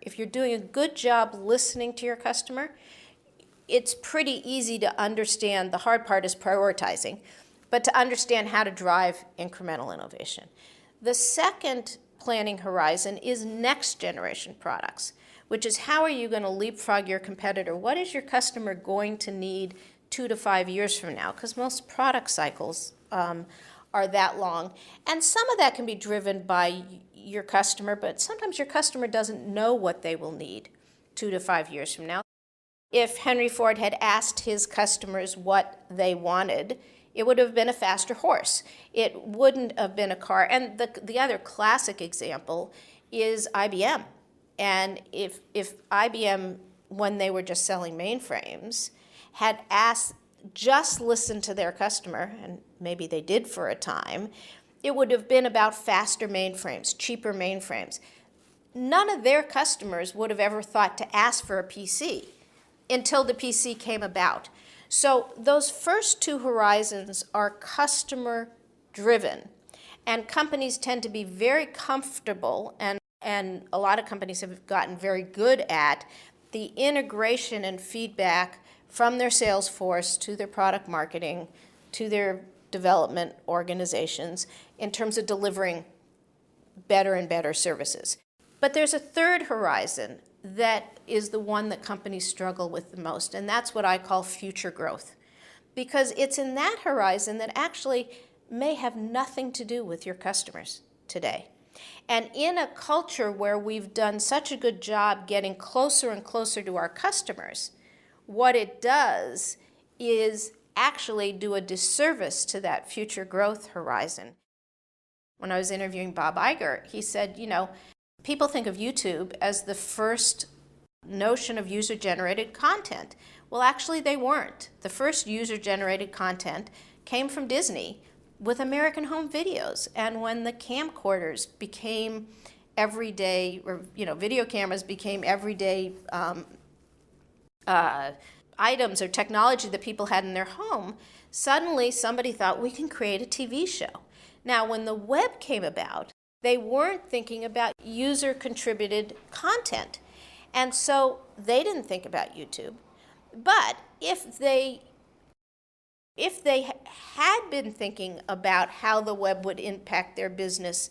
if you're doing a good job listening to your customer, it's pretty easy to understand. The hard part is prioritizing, but to understand how to drive incremental innovation. The second planning horizon is next generation products, which is how are you going to leapfrog your competitor? What is your customer going to need 2 to 5 years from now? Because most product cycles are that long. And some of that can be driven by your customer, but sometimes your customer doesn't know what they will need 2 to 5 years from now. If Henry Ford had asked his customers what they wanted, it would have been a faster horse. It wouldn't have been a car. And the other classic example is IBM. And if IBM, when they were just selling mainframes, had just listened to their customer, and maybe they did for a time, it would have been about faster mainframes, cheaper mainframes. None of their customers would have ever thought to ask for a PC until the PC came about. So those first two horizons are customer driven, and companies tend to be very comfortable, and a lot of companies have gotten very good at the integration and feedback from their sales force to their product marketing to their development organizations in terms of delivering better and better services. But there's a third horizon that is the one that companies struggle with the most, and that's what I call future growth. Because it's in that horizon that actually may have nothing to do with your customers today. And in a culture where we've done such a good job getting closer and closer to our customers, what it does is actually do a disservice to that future growth horizon. When I was interviewing Bob Iger, he said, people think of YouTube as the first notion of user-generated content. Well, actually, they weren't. The first user-generated content came from Disney with American Home Videos. And when the camcorders became everyday, or video cameras became everyday items or technology that people had in their home, suddenly somebody thought we can create a TV show. Now, when the web came about, they weren't thinking about user-contributed content. And so they didn't think about YouTube. But if they had been thinking about how the web would impact their business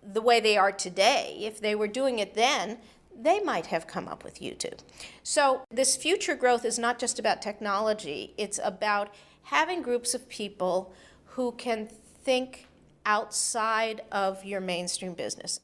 the way they are today, if they were doing it then, they might have come up with YouTube. So this future growth is not just about technology. It's about having groups of people who can think outside of your mainstream business.